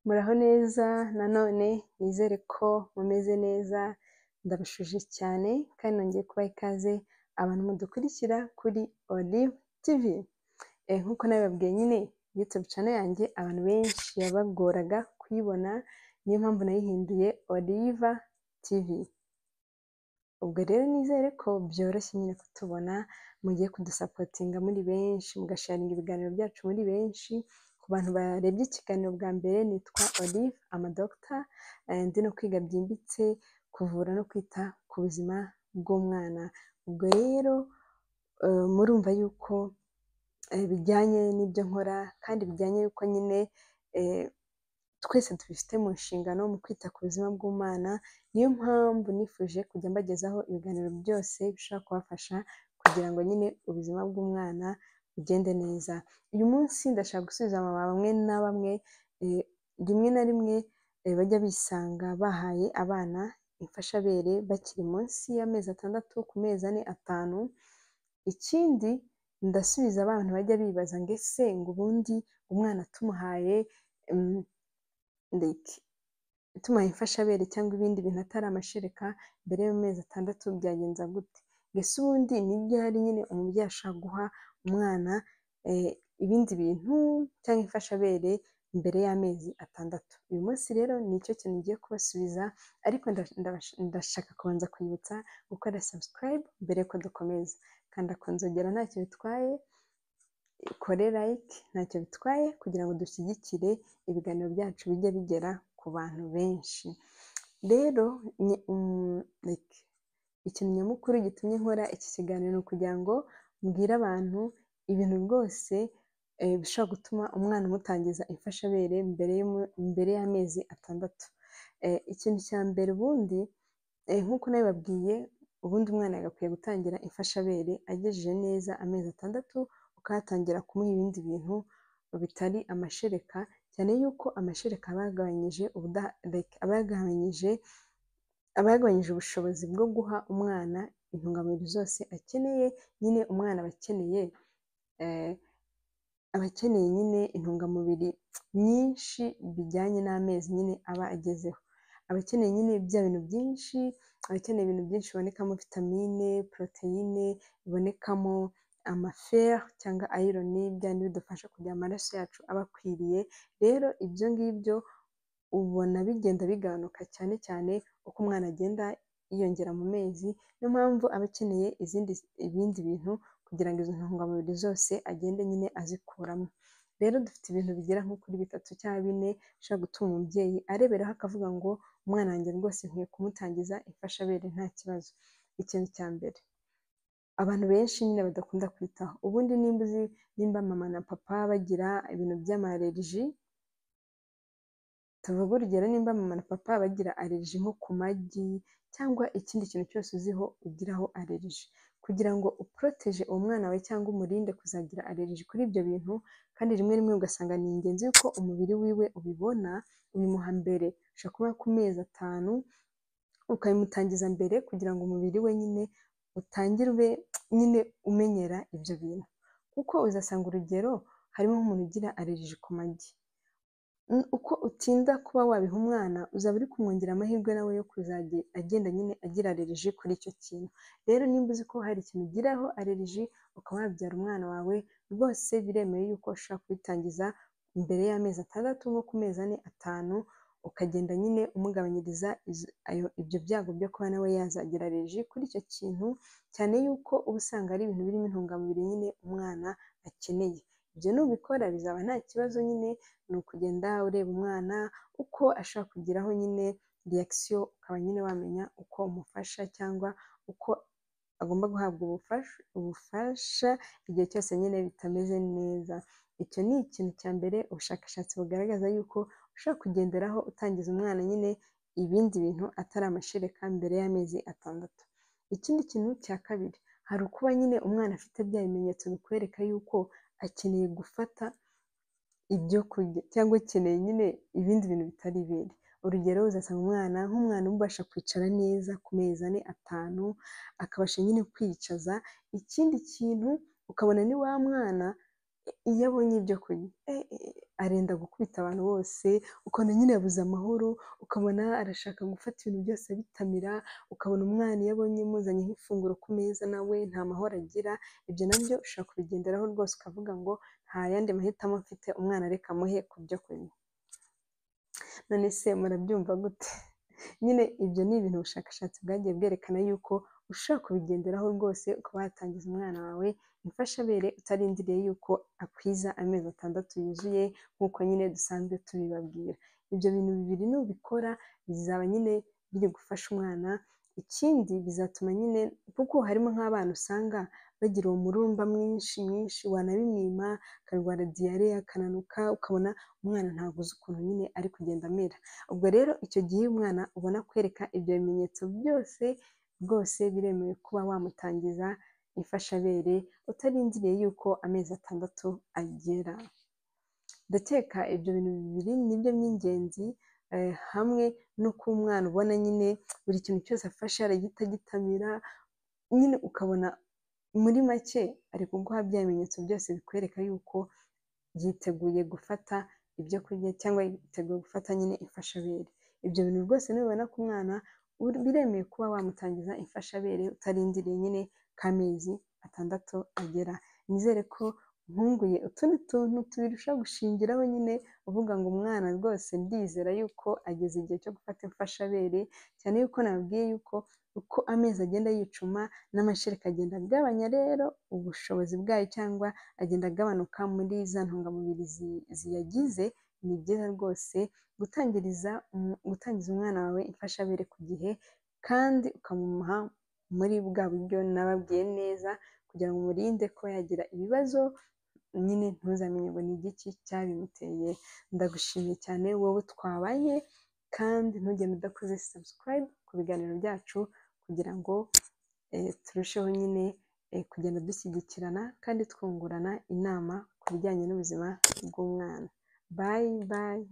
Muraho neza nanone nizere ko mumeze neza, ndabashuje cyane kandi nongeye kubaha ikaze abantu mudukurikira kuri Olive TV. Nk'uko nabibabwiye nyine YouTube channel yanjye abantu benshi yabagoraga kuyibona, niyo mpamvu nayihinduye Olive TV. Ubwo rero nizere ko byoroshye nyine kutubona, mugiye kudusapotinga muri benshi, mugasharinga ibiganiro byacu muri benshi. Ku bantu barebye ikiganiro bwa mbere, nitwa Olive amadokita, ndi no kwiga byimbitse kuvura no kwita ku buzima bw'umwana. Ubwo rero murumva yuko bijyanye n'ibyo nkora kandi bijyanye yuko nyine twese tubifite mu nshingano mu kwita ku buzima bw'umwana. Niyo mpamvu nifuje kujya mbagezaho ibiganiro byose bishobora kubafasha kugira ngo nyine ubuzima bw'umwana bugende neza. Uyu munsi ndashaka gusubiza bamwe na bamwe rimwe na rimwe bajya bisanga bahaye abana imfashabere bakiri munsi y'amezi 6 ku mezi 4, 5. Ikindi ndasubiza abantu bajya bibaza ngo ese ngo ubundi umwana tumuhaye tumuhaye imfashabere cyangwa ibindi bintu atari amashereka mbere y'amezi 6 byagenza gute? Ese ubundi ni ryari nyine umubyeyi ashaka guha umwana ibindi bintu cyangwa imfashabere mbere y'amezi 6? Uyu munsi rero nicyo kintu ngiye kubasubiza, ariko ndashaka kubanza kwibutsa gukora subscribe mbere ko dukomeza. Kanda ku nzogera ntacyo bitwaye, ukore like ntacyo bitwaye, kugira ngo dushyigikire ibiganiro byacu bijye bigera ku bantu benshi. Rero ikintu nyamukuru gitumye nkora iki kiganiro ni ukugira ngo mbwire abantu ibintu rwose bishobora gutuma umwana umutangiza imfashabere mbere y'amezi 6. Ikintu cya mbere ubundi nk'uko nabibabwiye, ubundi umwana yagakwiye gutangira imfashabere agejeje neza amezi 6, ukahatangira kumuha ibindi bintu bitari amashereka, cyane yuko amashereka aba yagabanyije ubushobozi bwo guha umwana intungamubiri zose akeneye. Nyine umwana aba akeneye nyine intungamubiri nyinshi bijyanye n'amezi nyine aba agezeho. Aba akeneye nyine bya bintu byinshi, aba akeneye ibintu byinshi bibonekamo vitamine, poroteyine, bibonekamo amaferi cyangwa ayironi, byandi bidufasha kugira amaraso yacu aba akwiriye. Rero ibyo ngibyo ubona bigenda bigabanuka cyane cyane uko umwana agenda yiyongera mu mezi. Niyo mpamvu aba akeneye ibindi bintu kugira ngo izo ntungamubiri zose agende nyine azikuramo. Rero dufite ibintu bigera nko kuri 3 cyangwa 4 bishobora gutuma umubyeyi areberaho akavuga ngo umwana wanjye rwose nkwiye kumutangiza imfashabere nta kibazo. Ikintu cya mbere abantu benshi nyine badakunda kwitaho, ubundi nimba mama na papa bagira ibintu by'amareriji, tuvuga urugero nimba mama na papa bagira allergie nko ku magi cyangwa ikindi kintu cyose uziho ugiraho allergie, kugira ngo uproteje uwo mwana wawe cyangwa umurinde kuzagira allergie kuri ibyo bintu. Kandi rimwe ugasanga ni ingenzi yuko umubiri wiwe ubibona, ubimuha mbere, ushobora kuba ku mezi 5 ukabimutangiza mbere kugira ngo umubiri we nyine utangire ube nyine umenyera ibyo bintu. Kuko uzasanga urugero harimo nk'umuntu ugira allergie ku magi, uko utinda kuba wabiha umwana uzaba uri kumwongera amahirwe nawe yo kuzajya agenda nyine agira allergie kuri icyo kintu. Rero nimba uzi ko hari ikintu ugiraho allergie ukaba wabyara umwana wawe, rwose biremewe yuko ushobora kubitangiza mbere y'amezi 6, nko ku mezi 4, 5, ukagenda nyine umugabanyiriza ibyo byago byo kuba nawe yazagira allergie kuri icyo kintu, cyane yuko uba usanga ari ibintu birimo intungamubiri nyine umwana akeneye. Ibyo nubikora bizaba nta kibazo, nyine ni ukugenda ureba umwana uko ashaka kugiraho nyine reaction, ukaba nyine wamenya uko umufasha cyangwa uko agomba guhabwa ubufasha igihe cyose nyine bitameze neza. Icyo ni ikintu cya mbere ubushakashatsi bugaragaza yuko ushobora kugenderaho utangiza umwana nyine ibindi bintu atari amashereka mbere y'amezi 6. Ikindi kintu cya kabiri, hari ukuba nyine umwana afite bya bimenyetso bikwereka yuko akeneye gufata ibyo kurya cyangwa akeneye nyine ibindi bintu bitari ibindi. Urugero uzasanga nk'umwana ubasha kwicara neza ku mezi 4, 5, akabasha nyine kwicaza. Ikindi kintu ukabona ni wa mwana iyo abonye ibyo kurya arenda gukubita abantu bose, ukabona nyine yabuze amahoro, ukabona arashaka gufata ibintu byose abitamira, ukabona umwana iyo abonye muzanye nk'ifunguro ku meza nawe nta mahoro agira, ibyo nabyo ushobora kubigenderaho rwose ukavuga ngo nta yandi mahitamo mfite, umwana reka muhe ku byo kunywa. None se murabyumva gute? Nyine ibyo ni ibintu ubushakashatsi bwagiye bwerekana yuko ushobora kubigenderaho rwose ukaba watangiza umwana wawe imfashabere utarindiriye yuko akwiza amezi 6 yuzuye nk'uko nyine dusanzwe tubibabwira. Ibyo bintu bibiri nubikora bizaba nyine biri gufasha umwana, ikindi bizatuma nyine kuko harimo nk'abana usanga bagira uwo mururumba mwinshi wanabimwima, akarwara diyare, akananuka, ukabona umwana ntabwo uzi ukuntu nyine ari kugenda amera. Ubwo rero icyo gihe umwana ubona kwereka ibyo bimenyetso byose rwose biremewe kuba wamutangiza imfashabere utarindiriye yuko amezi 6 agera. Ndakeka ibyo bintu bibiri nibyo by'ingenzi, hamwe n'uko umwana ubona nyine buri kintu cyose afashe aragita gitamira, nyine ukabona muri make ari kuguha bya bimenyetso byose bikwereka yuko yiteguye gufata ibyo kurya cyangwa yiteguye gufata nyine imfashabere. Ibyo bintu rwose nubibona ku mwana biremeye kuba wamutangiza imfashabere utarindiriye nyine k'amezi 6 agera. Nizere ko nkunguye utundi tuntu tubirusha gushingiraho nyine uvuga ngo umwana rwose ndizera yuko ageze igihe cyo gufata imfashabere, cyane yuko nababwiye yuko uko amezi agenda yicuma n'amashereka agenda agabanya rero ubushobozi bwayo cyangwa agenda agabanuka muri za ntungamubiri ziyagize. Ni byiza rwose gutangiza umwana wawe imfashabere ku gihe, kandi ukamuha muri bwa buryo nababwiye neza kugira ngo umurinde ko yagira ibibazo nyine ntuzamenye ngo ni igiki cyabimuteye. Ndagushimiye cyane wowe twabanye, kandi ntugende udakoze subscribe ku biganiro byacu kugira ngo turusheho nyine kugenda dushyigikirana kandi twungurana inama ku bijyanye n'ubuzima bw'umwana. Bye bye.